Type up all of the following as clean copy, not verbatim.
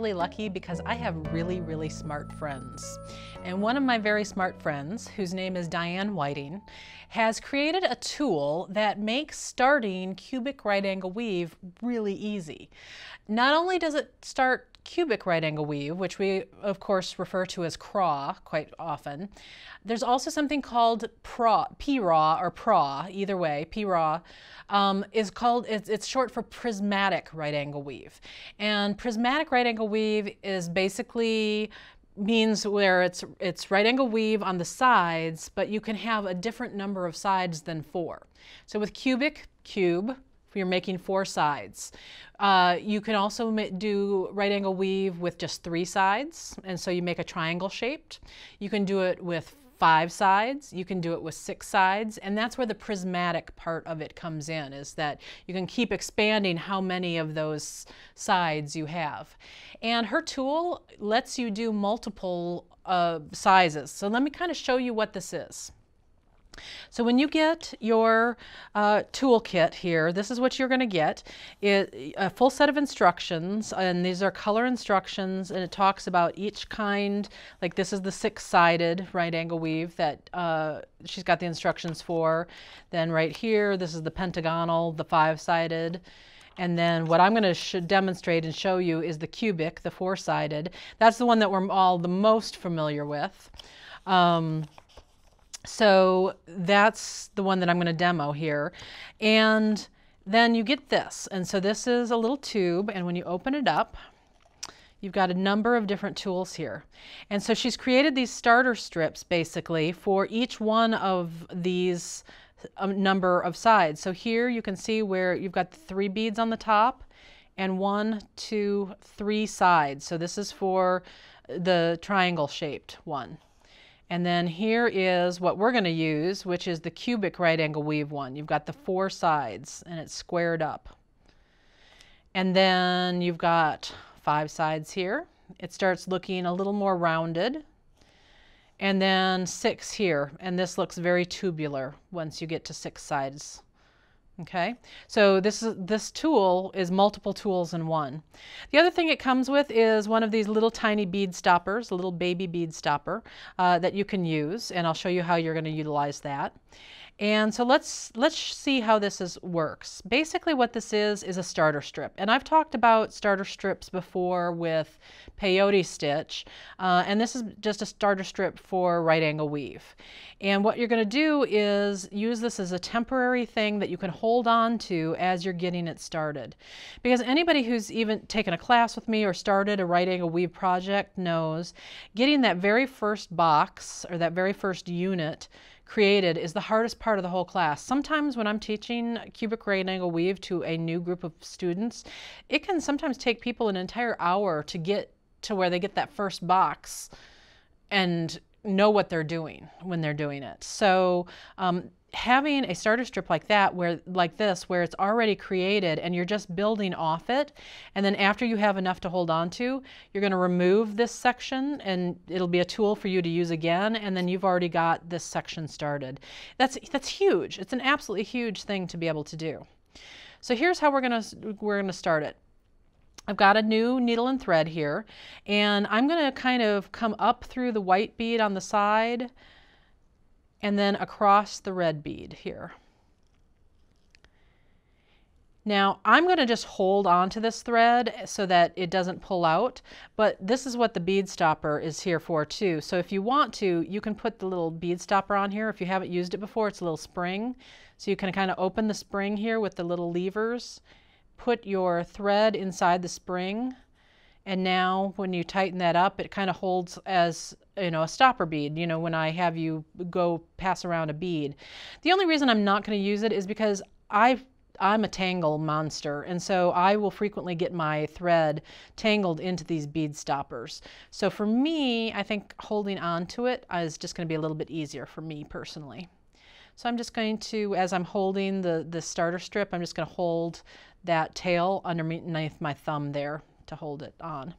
really lucky because I have really smart friends. And one of my very smart friends, whose name is Diane Whiting, has created a tool that makes starting cubic right angle weave really easy. Not only does it start cubic right angle weave, which we of course refer to as CRAW quite often. There's also something called PRAW or PRAW, either way, PRAW, it's short for Prismatic right angle weave. And Prismatic right angle weave is basically means where it's right angle weave on the sides, but you can have a different number of sides than 4. So with cubic, cube, you're making 4 sides. You can also do right angle weave with just 3 sides, and so you make a triangle shaped. You can do it with 5 sides, you can do it with 6 sides, and that's where the prismatic part of it comes in, is that you can keep expanding how many of those sides you have. And her tool lets you do multiple sizes. So let me kind of show you what this is. So when you get your toolkit here, this is what you're going to get. A full set of instructions, and these are color instructions, and it talks about each kind. Like this is the 6-sided right angle weave that she's got the instructions for. Then right here, this is the pentagonal, the 5-sided. And then what I'm going to demonstrate and show you is the cubic, the 4-sided. That's the one that we're all the most familiar with. So that's the one that I'm going to demo here. And then you get this. And so this is a little tube, and when you open it up, you've got a number of different tools here. And so she's created these starter strips basically for each one of these number of sides. So here you can see where you've got the 3 beads on the top and 1, 2, 3 sides. So this is for the triangle shaped one. And then here is what we're going to use, which is the cubic right angle weave one. You've got the 4 sides and it's squared up. And then you've got 5 sides here. It starts looking a little more rounded. And then 6 here, and this looks very tubular once you get to 6 sides. Okay, so this tool is multiple tools in one. The other thing it comes with is one of these little tiny bead stoppers, a little baby bead stopper that you can use, and I'll show you how you're going to utilize that. And so let's see how this works. Basically what this is a starter strip. And I've talked about starter strips before with peyote stitch, and this is just a starter strip for right angle weave. And what you're going to do is use this as a temporary thing that you can hold on to as you're getting it started. Because anybody who's even taken a class with me or started a right angle weave project knows getting that very first box or that very first unit created is the hardest part of the whole class. Sometimes when I'm teaching cubic right angle weave to a new group of students, it can sometimes take people an entire hour to get to where they get that first box and know what they're doing when they're doing it. So having a starter strip like that, where it's already created and you're just building off it, and then after you have enough to hold on to, you're going to remove this section and it'll be a tool for you to use again, and then you've already got this section started. That's huge. It's an absolutely huge thing to be able to do. So here's how we're going to start it. I've got a new needle and thread here, and I'm going to kind of come up through the white bead on the side and then across the red bead here. Now I'm going to just hold on to this thread so that it doesn't pull out, but this is what the bead stopper is here for too. So if you want to, you can put the little bead stopper on here. If you haven't used it before, it's a little spring. So you can kind of open the spring here with the little levers, put your thread inside the spring, and now when you tighten that up, it kind of holds as, you know, a stopper bead, you know, when I have you go pass around a bead. The only reason I'm not going to use it is because I'm a tangle monster, and so I will frequently get my thread tangled into these bead stoppers. So for me, I think holding on to it is just going to be a little bit easier for me personally. So I'm just going to, as I'm holding the starter strip, I'm just going to hold that tail underneath my thumb there to hold it on.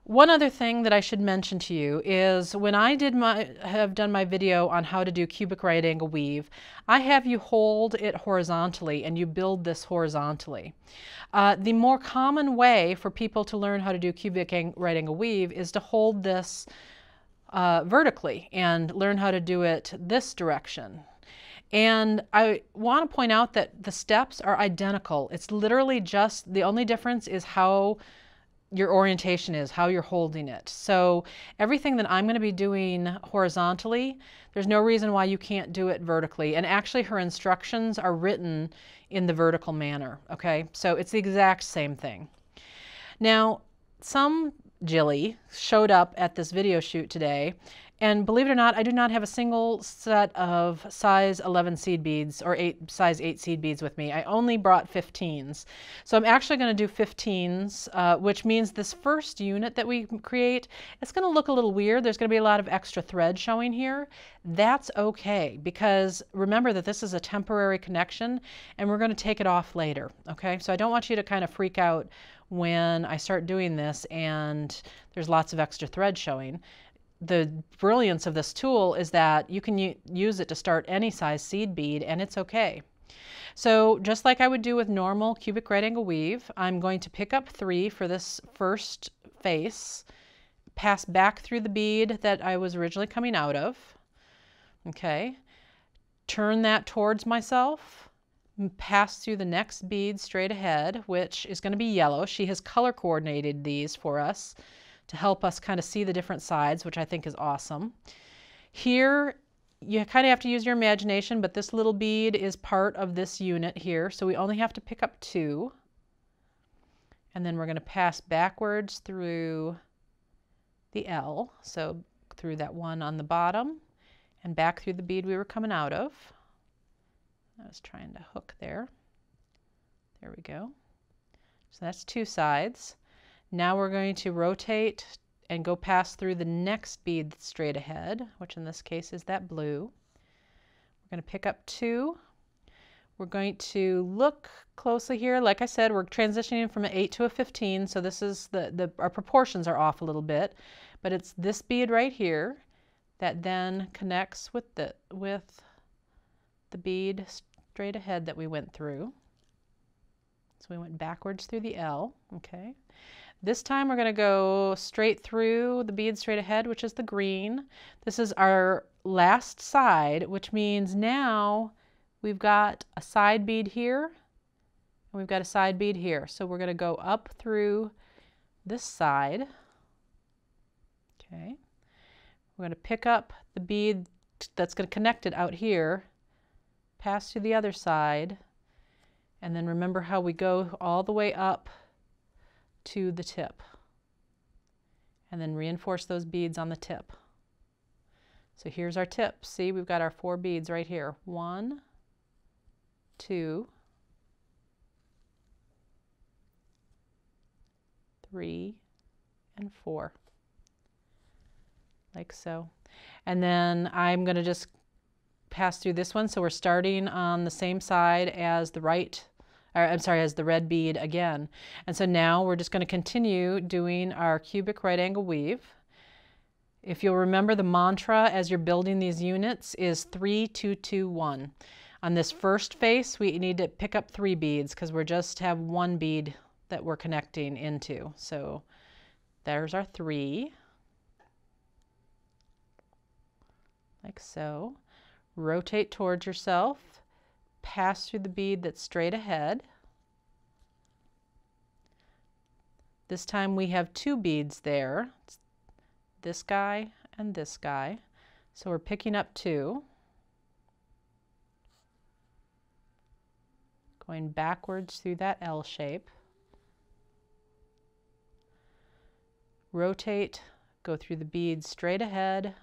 One other thing that I should mention to you is when I have done my video on how to do cubic right angle weave, I have you hold it horizontally and you build this horizontally. The more common way for people to learn how to do cubic right angle weave is to hold this vertically and learn how to do it this direction. And I want to point out that the steps are identical. It's literally just, the only difference is how your orientation is, how you're holding it. So everything that I'm going to be doing horizontally, there's no reason why you can't do it vertically. And actually her instructions are written in the vertical manner, okay? So it's the exact same thing. Now, some Jilly showed up at this video shoot today, and believe it or not, I do not have a single set of size 11 seed beads or size 8 seed beads with me. I only brought 15s. So I'm actually going to do 15s, which means this first unit that we create, it's going to look a little weird. There's going to be a lot of extra thread showing here. That's okay, because remember that this is a temporary connection and we're going to take it off later, okay? So I don't want you to kind of freak out when I start doing this and there's lots of extra thread showing. The brilliance of this tool is that you can use it to start any size seed bead and it's okay. So just like I would do with normal cubic right angle weave, I'm going to pick up 3 for this first face, pass back through the bead that I was originally coming out of, okay, turn that towards myself, pass through the next bead straight ahead, which is going to be yellow. She has color coordinated these for us to help us kind of see the different sides, which I think is awesome. Here, you kind of have to use your imagination, but this little bead is part of this unit here, so we only have to pick up 2. And then we're going to pass backwards through the L, so through that one on the bottom, and back through the bead we were coming out of. I was trying to hook there. There we go. So that's 2 sides. Now we're going to rotate and go past through the next bead that's straight ahead, which in this case is that blue. We're going to pick up 2. We're going to look closely here. Like I said, we're transitioning from an 8 to a 15, so this is our proportions are off a little bit, but it's this bead right here that then connects with the bead straight ahead that we went through. So we went backwards through the L, okay. This time we're going to go straight through the bead straight ahead, which is the green. This is our last side, which means now we've got a side bead here and we've got a side bead here. So we're going to go up through this side. Okay. We're going to pick up the bead that's going to connect it out here, pass to the other side, and then remember how we go all the way up to the tip, and then reinforce those beads on the tip. So here's our tip. See, we've got our 4 beads right here. 1, 2, 3, and 4, like so. And then I'm going to just pass through this one, so we're starting on the same side as the as the red bead again. And so now we're just going to continue doing our cubic right angle weave. If you'll remember, the mantra as you're building these units is 3, 2, 2, 1. On this first face, we need to pick up 3 beads because we just have 1 bead that we're connecting into. So there's our 3, like so. Rotate towards yourself, pass through the bead that's straight ahead. This time we have 2 beads there, this guy and this guy. So we're picking up 2, going backwards through that L shape. Rotate, go through the beads straight ahead.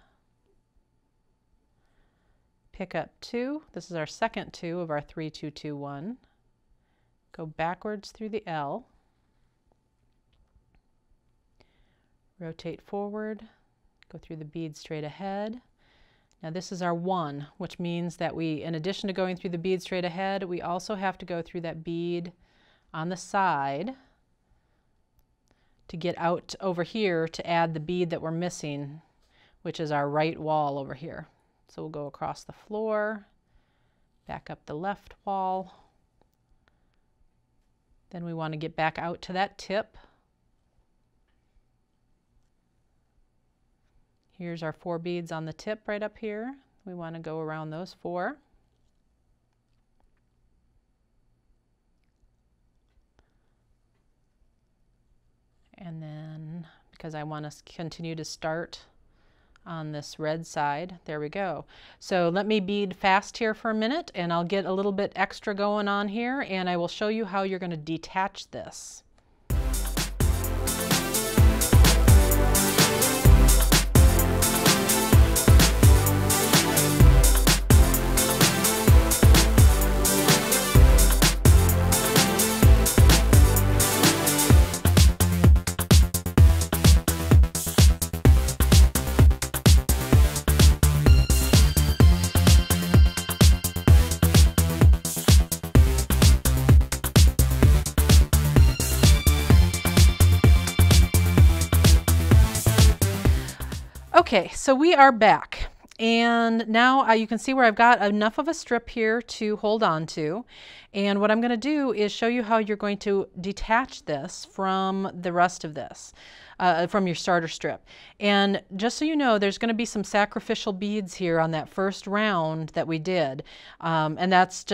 Pick up 2. This is our second 2 of our 3, 2, 2, 1. Go backwards through the L. Rotate forward. Go through the bead straight ahead. Now this is our 1, which means that we, in addition to going through the bead straight ahead, we also have to go through that bead on the side to get out over here to add the bead that we're missing, which is our right wall over here. So we'll go across the floor, back up the left wall. Then we want to get back out to that tip. Here's our 4 beads on the tip right up here. We want to go around those 4. And then, because I want to continue to start on this red side, there we go. So let me bead fast here for a minute, and I'll get a little bit extra going on here, and I will show you how you're going to detach this. Okay, so we are back, and now you can see where I've got enough of a strip here to hold on to, and what I'm going to do is show you how you're going to detach this from the rest of this, from your starter strip. And just so you know, there's going to be some sacrificial beads here on that first round that we did, and that's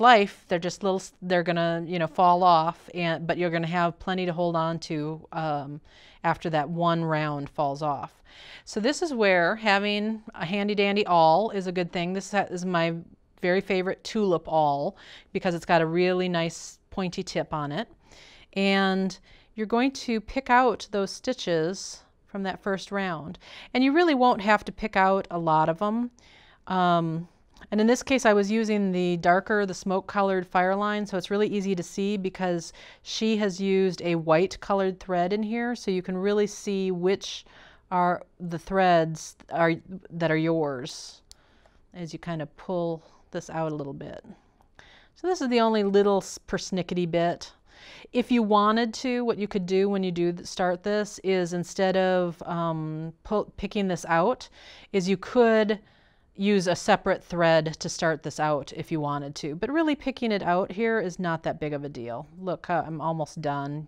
life. They're just little, they're gonna, you know, fall off, but you're gonna have plenty to hold on to after that one round falls off. So this is where having a handy dandy awl is a good thing. This is my very favorite tulip awl because it's got a really nice pointy tip on it. And you're going to pick out those stitches from that first round. And you really won't have to pick out a lot of them. And in this case, I was using the darker, the smoke-colored fire line, so it's really easy to see because she has used a white-colored thread in here, so you can really see which are the threads that are yours as you kind of pull this out a little bit. So this is the only little persnickety bit. If you wanted to, what you could do when you do start this is instead of picking this out, is you could use a separate thread to start this out if you wanted to. But really picking it out here is not that big of a deal. Look, I'm almost done.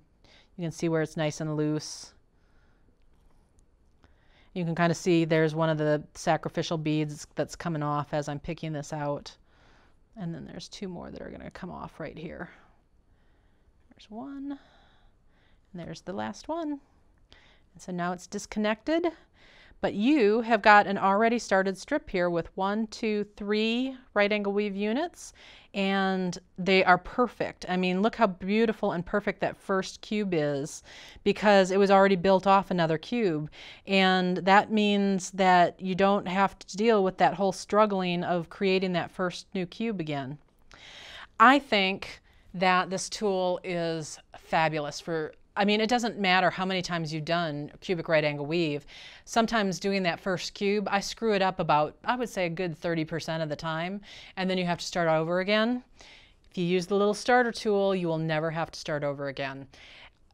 You can see where it's nice and loose. You can kind of see there's one of the sacrificial beads that's coming off as I'm picking this out. And then there's 2 more that are going to come off right here. There's one, and there's the last one. And so now it's disconnected. But you have got an already started strip here with 1, 2, 3 right angle weave units, and they are perfect. I mean, look how beautiful and perfect that first cube is because it was already built off another cube. And that means that you don't have to deal with that whole struggling of creating that first new cube again. I think that this tool is fabulous for, I mean, it doesn't matter how many times you've done cubic right angle weave. Sometimes doing that first cube, I screw it up about, I would say a good 30% of the time, and then you have to start over again. If you use the little starter tool, you will never have to start over again.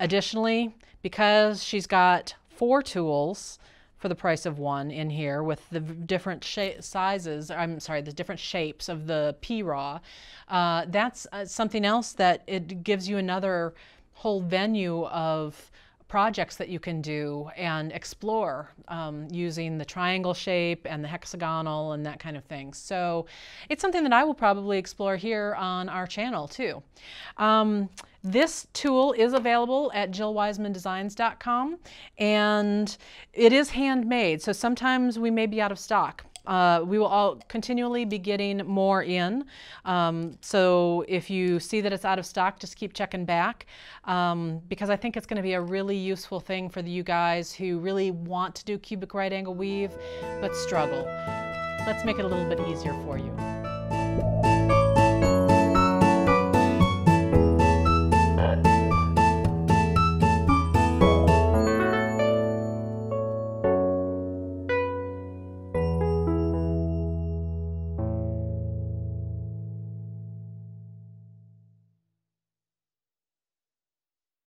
Additionally, because she's got 4 tools for the price of 1 in here with the different sizes, the different shapes of the PRAW, that's something else that it gives you another whole venue of projects that you can do and explore using the triangle shape and the hexagonal and that kind of thing. So it's something that I will probably explore here on our channel too. This tool is available at jillwisemandesigns.com, and it is handmade, so sometimes we may be out of stock. We will all continually be getting more in. So if you see that it's out of stock, just keep checking back because I think it's going to be a really useful thing for you guys who really want to do cubic right angle weave but struggle. Let's make it a little bit easier for you.